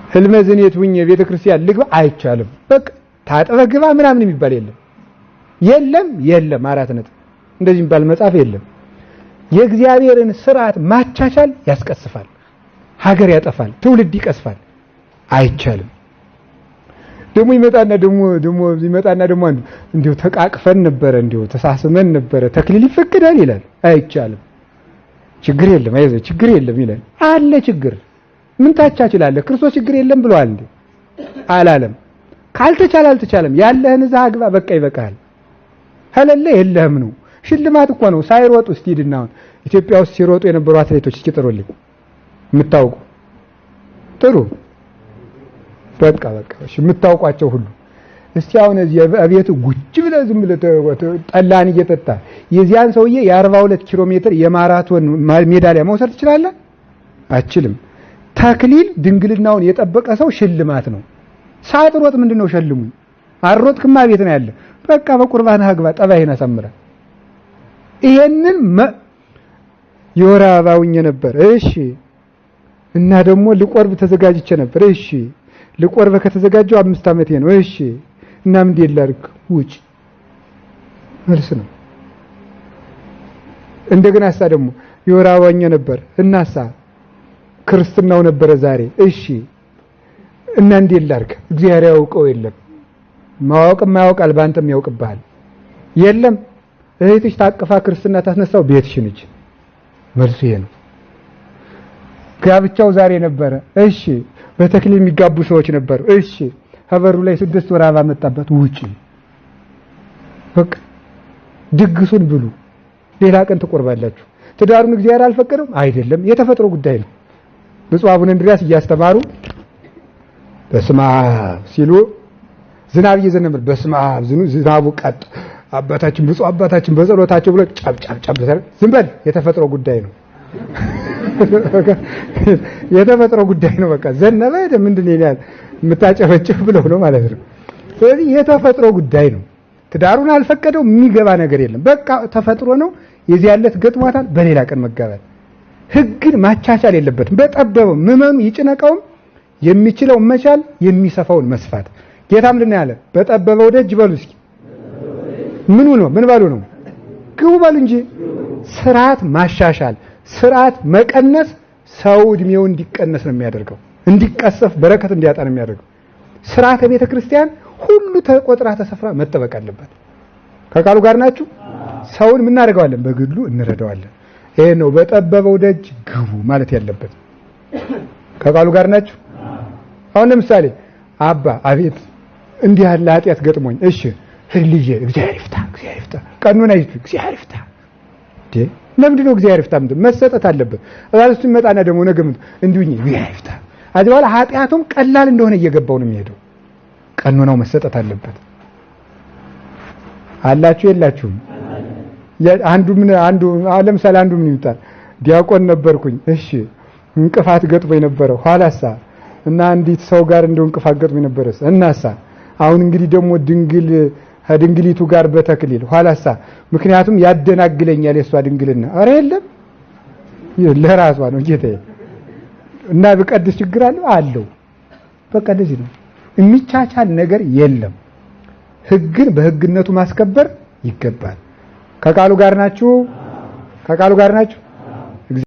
ህልመዝኔት ሁኜ ቤተክርስቲያን ልግባ አይቻልም። በቃ ታጥበህ ግባ ምናምን የሚባል የለም። አራት ነጥብ። እንደዚህ የሚባል መጽሐፍ የለም። የእግዚአብሔርን ስርዓት ማቻቻል ያስቀስፋል፣ ሀገር ያጠፋል፣ ትውልድ ይቀስፋል። አይቻልም። ደግሞ ይመጣና ደግሞ እንዲሁ ተቃቅፈን ነበረ፣ እንዲሁ ተሳስመን ነበረ፣ ተክሊል ይፈቀዳል ይላል። አይቻልም። ችግር የለም፣ አይዞህ ችግር የለም ይላል። አለ ችግር። ምን ታቻችላለህ? ክርስቶስ ችግር የለም ብሏል እንዴ? አላለም። ካልተቻለ አልተቻለም። ያለህን እዛ አግባ፣ በቃ ይበቃል። ከሌለ የለህም ነው። ሽልማት እኮ ነው። ሳይሮጡ እስቲ ሂድና አሁን ኢትዮጵያ ውስጥ ሲሮጡ የነበሩ አትሌቶች እስኪ ጥሩልኝ የምታውቁ ጥሩ። በቃ እሺ የምታውቋቸው ሁሉ እስቲ አሁን እዚህ አብየቱ ጉጭ ብለህ ዝም ብለህ ጠላን እየጠጣ የዚያን ሰውዬ የ42 ኪሎ ሜትር የማራቶን ሜዳሊያ መውሰድ ትችላለህ? አችልም። ተክሊል ድንግልናውን የጠበቀ ሰው ሽልማት ነው። ሳትሮጥ ምንድነው ሸልሙኝ? አሮጥክማ ቤት ነው ያለ። በቃ በቁርባን አግባ፣ ጠባይን አሳምራ። ይሄንን የወር አበባውኝ ነበር። እሺ እና ደግሞ ልቆርብ ተዘጋጅቼ ነበር። እሺ ልቆርብ ከተዘጋጀው 5 ዓመቴ ነው። እሺ እና ምን ይላልክ? ውጭ መልስ ነው። እንደገና ደግሞ የወር አበባውኝ ነበር እናሳ ክርስትናው ነበረ ዛሬ። እሺ እና ይላልክ? እግዚአብሔር ያውቀው የለም ማወቅም ያውቃል፣ ባንተም ያውቅብሃል። የለም እህትሽ ታቅፋ ክርስትና ታስነሳው ቤትሽ ነች። መልሱ ይሄ ነው። ጋብቻው ዛሬ ነበረ። እሺ በተክሊል የሚጋቡ ሰዎች ነበሩ። እሺ ሀበሩ ላይ 6 ወር አበባ መጣበት። ውጪ በቃ ድግሱን ብሉ፣ ሌላ ቀን ትቆርባላችሁ። ትዳሩን እግዚአብሔር አልፈቀደም አይደለም፣ የተፈጥሮ ጉዳይ ነው። ብፁዕ አቡነ እንድርያስ እያስተማሩ በስመ አብ ሲሉ ዝናብ እየዘነበ በስመ አብ ዝናቡ ቀጥ አባታችን ብፁዕ አባታችን በጸሎታቸው ብሎ ጫብ ዝም በል፣ የተፈጥሮ ጉዳይ ነው። የተፈጥሮ ጉዳይ ነው። በቃ ዘነበ ምንድን ይላል የምታጨፈጭፍ ብለው ነው ማለት ነው። ስለዚህ የተፈጥሮ ጉዳይ ነው። ትዳሩን አልፈቀደው የሚገባ ነገር የለም። በቃ ተፈጥሮ ነው። የዚህ ያለት ገጥሟታል። በሌላ ቀን መጋባት። ህግን ማቻቻል የለበትም። በጠበበው ምዕመኑ ይጭነቀውም የሚችለው መቻል የሚሰፋውን መስፋት። ጌታ ምንድን ነው ያለ? በጠበበው ደጅ በሉ እስኪ ምኑ ነው? ምን ባሉ ነው? ግቡ በሉ እንጂ። ስርዓት ማሻሻል፣ ስርዓት መቀነስ ሰው እድሜው እንዲቀነስ ነው የሚያደርገው፣ እንዲቀሰፍ በረከት እንዲያጣ ነው የሚያደርገው። ስርዓተ ቤተ ክርስቲያን ሁሉ ተቆጥራ ተሰፍራ መጠበቅ አለበት። ከቃሉ ጋር ናችሁ? ሰውን ምን እናደርገዋለን? በግሉ እንረዳዋለን። ይሄ ነው በጠበበው ደጅ ግቡ ማለት ያለበት። ከቃሉ ጋር ናችሁ? አሁን ለምሳሌ አባ አቤት እንዲህ ያለ ኃጢአት ገጥሞኝ፣ እሺ ልጄ እግዚአብሔር ይፍታ ቀኑን አይቱ እግዚአብሔር ይፍታ። ለምንድን ነው እግዚአብሔር ይፍታ? ምንድን መሰጠት አለበት። እራሱ ይመጣና ደግሞ ነገም እንዲሁኝ እግዚአብሔር ይፍታ። አዚ በኋላ ኃጢአቱም ቀላል እንደሆነ እየገባው ነው የሚሄደው። ቀኑናው መሰጠት አለበት። አላችሁ የላችሁም? አንዱ ለምሳሌ አንዱ ምን ይምጣል? ዲያቆን ነበርኩኝ። እሺ እንቅፋት ገጥሞኝ ነበረ። ኋላሳ እና አንዲት ሰው ጋር እንደው እንቅፋት ገጥሞኝ ነበረስ እናሳ አሁን እንግዲህ ደግሞ ድንግሊቱ ጋር በተክሊል ኋላሳ ምክንያቱም ያደናግለኛል የሷ ድንግልና። አረ የለም ለራሷ ነው ጌታዬ። እና በቀድስ ችግር አለው። በቃ እንደዚህ ነው። የሚቻቻል ነገር የለም። ህግን በህግነቱ ማስከበር ይገባል። ከቃሉ ጋር ናችሁ?